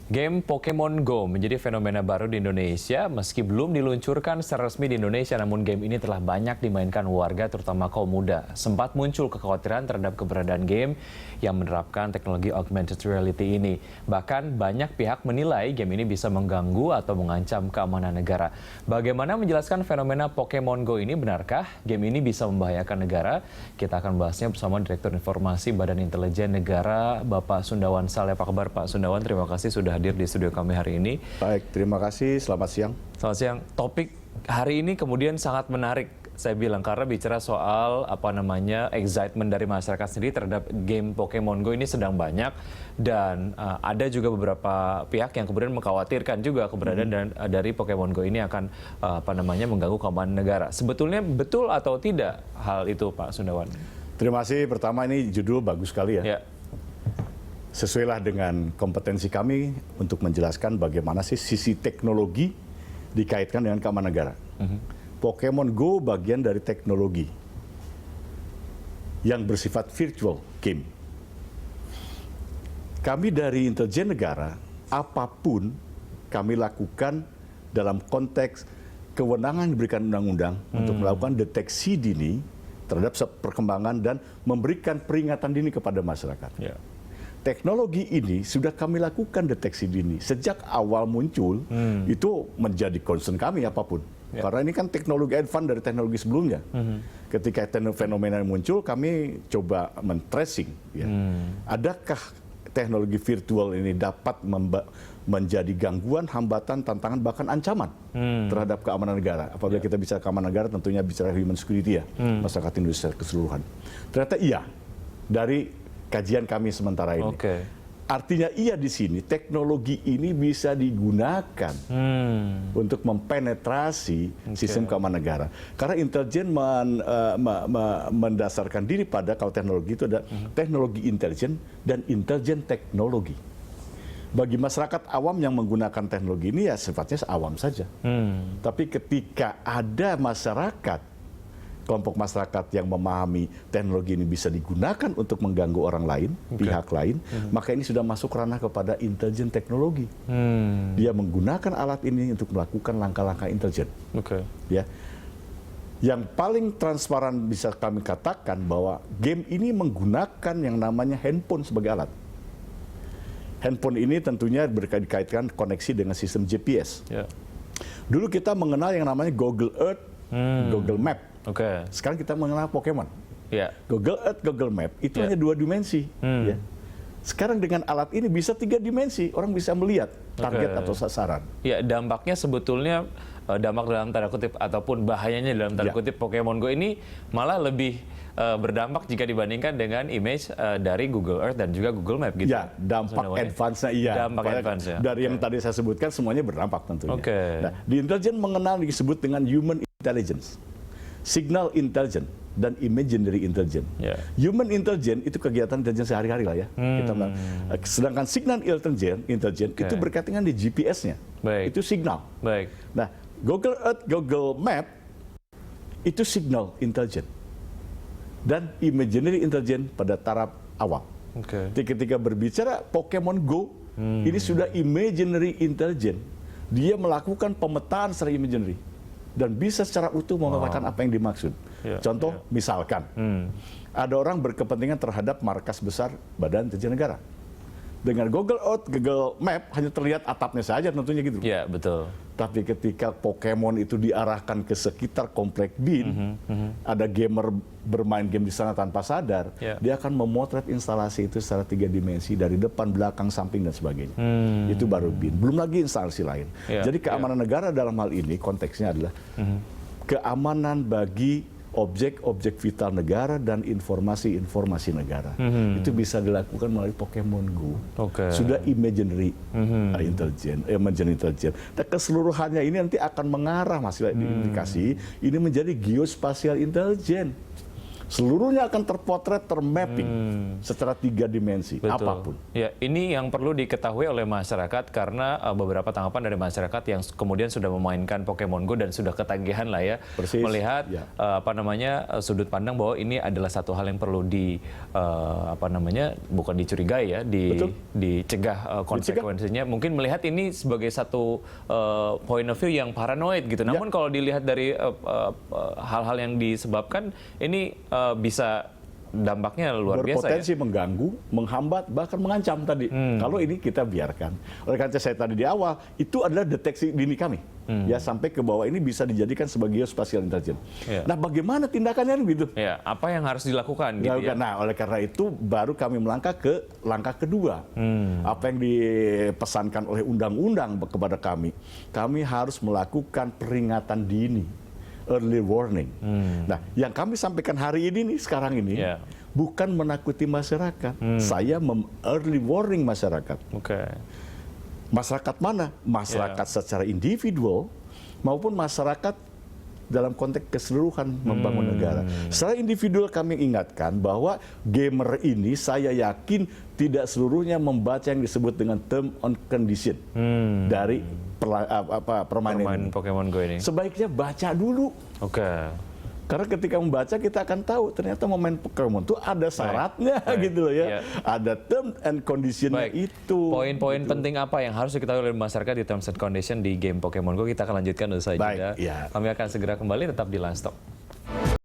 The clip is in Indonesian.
Game Pokemon Go menjadi fenomena baru di Indonesia. Meski belum diluncurkan secara resmi di Indonesia, namun game ini telah banyak dimainkan warga, terutama kaum muda. Sempat muncul kekhawatiran terhadap keberadaan game yang menerapkan teknologi augmented reality ini. Bahkan banyak pihak menilai game ini bisa mengganggu atau mengancam keamanan negara. Bagaimana menjelaskan fenomena Pokemon Go ini? Benarkah game ini bisa membahayakan negara? Kita akan bahasnya bersama Direktur Informasi Badan Intelijen Negara, Bapak Sundawan Saleh. Apa kabar Pak Sundawan? Terima kasih sudah hadir di studio kami hari ini. Baik, terima kasih. Selamat siang. Selamat siang. Topik hari ini kemudian sangat menarik, saya bilang, karena bicara soal excitement dari masyarakat sendiri terhadap game Pokemon Go ini sedang banyak, dan ada juga beberapa pihak yang kemudian mengkhawatirkan juga keberadaan dari Pokemon Go ini akan mengganggu keamanan negara. Sebetulnya betul atau tidak hal itu, Pak Sundawan? Terima kasih. Pertama, ini judul bagus sekali ya. Ya. Sesuailah dengan kompetensi kami untuk menjelaskan bagaimana sih sisi teknologi dikaitkan dengan keamanan negara. Pokemon Go bagian dari teknologi yang bersifat virtual game. Kami dari intelijen negara, apapun kami lakukan dalam konteks kewenangan yang diberikan undang-undang untuk melakukan deteksi dini terhadap perkembangan dan memberikan peringatan dini kepada masyarakat. Ya. Teknologi ini sudah kami lakukan deteksi dini sejak awal muncul. Itu menjadi concern kami apapun. Ya. Karena ini kan teknologi advance dari teknologi sebelumnya. Ketika fenomena muncul, kami coba men-tracing. Ya. Adakah teknologi virtual ini dapat menjadi gangguan, hambatan, tantangan, bahkan ancaman terhadap keamanan negara? Apabila kita bicara keamanan negara, tentunya bicara human security ya, masyarakat Indonesia keseluruhan. Ternyata iya, dari kajian kami sementara ini. Okay. Artinya iya di sini teknologi ini bisa digunakan untuk mempenetrasi sistem keamanan negara. Karena intelijen mendasarkan diri pada, kalau teknologi itu ada teknologi intelijen dan intelijen teknologi. Bagi masyarakat awam yang menggunakan teknologi ini ya sifatnya awam saja. Tapi ketika ada masyarakat, kelompok masyarakat yang memahami teknologi ini bisa digunakan untuk mengganggu orang lain, pihak lain, maka ini sudah masuk ranah kepada intelijen teknologi. Dia menggunakan alat ini untuk melakukan langkah-langkah intelijen. Ya. Yang paling transparan bisa kami katakan bahwa game ini menggunakan yang namanya handphone sebagai alat. Handphone ini tentunya dikaitkan koneksi dengan sistem GPS. Yeah. Dulu kita mengenal yang namanya Google Earth, Google Map. Sekarang kita mengenal Pokemon. Yeah. Google Earth, Google Map itu hanya 2 dimensi. Ya. Sekarang dengan alat ini bisa 3 dimensi, orang bisa melihat target atau sasaran. Ya, dampaknya sebetulnya, dampak dalam tanda kutip ataupun bahayanya dalam tanda kutip Pokemon Go ini malah lebih berdampak jika dibandingkan dengan image dari Google Earth dan juga Google Map gitu. Ya, dampak advance-nya iya. Dampak advance, ya. Dari yang tadi saya sebutkan semuanya berdampak tentunya. Nah, di intelijen mengenal disebut dengan human intelligence, signal intelligence, dan imaginary intelligence. Human intelligence itu kegiatan intelijen sehari-hari lah ya. Sedangkan signal intelligence itu berkaitan dengan di GPS-nya. Itu signal. Nah, Google Earth, Google Map itu signal intelligence dan imaginary intelligence pada taraf awal. Ketika berbicara Pokemon Go, ini sudah imaginary intelligence. Dia melakukan pemetaan secara imaginary dan bisa secara utuh memetakan apa yang dimaksud. Contoh, misalkan ada orang berkepentingan terhadap markas besar Badan Intelijen Negara. Dengan Google Earth, Google Map hanya terlihat atapnya saja tentunya gitu. Ya, betul. Tapi ketika Pokemon itu diarahkan ke sekitar komplek BIN, ada gamer bermain game di sana tanpa sadar, dia akan memotret instalasi itu secara 3 dimensi dari depan, belakang, samping, dan sebagainya. Itu baru BIN. Belum lagi instalasi lain. Jadi keamanan negara dalam hal ini konteksnya adalah keamanan bagi objek-objek vital negara dan informasi-informasi negara. Itu bisa dilakukan melalui Pokemon Go. Sudah imaginary intelligence. Dan keseluruhannya ini nanti akan mengarah, masih indikasi ini menjadi geospatial intelligence. seluruhnya akan terpotret, termapping secara 3 dimensi, apapun. Ya, ini yang perlu diketahui oleh masyarakat karena beberapa tanggapan dari masyarakat yang kemudian sudah memainkan Pokemon Go dan sudah ketagihan lah ya, melihat sudut pandang bahwa ini adalah satu hal yang perlu bukan dicurigai ya, dicegah konsekuensinya. Mungkin melihat ini sebagai satu point of view yang paranoid gitu. Namun kalau dilihat dari hal-hal yang disebabkan, ini bisa dampaknya luar biasa, berpotensi mengganggu, menghambat, bahkan mengancam tadi. Kalau ini kita biarkan. Oleh karena saya tadi di awal, itu adalah deteksi dini kami. Ya, sampai ke bawah ini bisa dijadikan sebagai geospatial intelligence. Nah, bagaimana tindakannya begitu? Ya, apa yang harus dilakukan? Gitu ya? Nah, oleh karena itu baru kami melangkah ke langkah kedua. Apa yang dipesankan oleh undang-undang kepada kami harus melakukan peringatan dini. Early warning. Nah, yang kami sampaikan hari ini nih, sekarang ini, bukan menakuti masyarakat. Saya early warning masyarakat. Masyarakat mana? Masyarakat secara individual maupun masyarakat dalam konteks keseluruhan membangun negara. Secara individual kami ingatkan bahwa gamer ini saya yakin tidak seluruhnya membaca yang disebut dengan term and condition dari permainan Pokemon Go ini. Sebaiknya baca dulu. Karena ketika membaca kita akan tahu ternyata momen Pokemon itu ada syaratnya gitu loh ya. Ada term and condition-nya itu. Poin-poin penting apa yang harus diketahui oleh masyarakat di terms and condition di game Pokemon Go, kita akan lanjutkan usai jeda. Kami akan segera kembali, tetap di Livestock.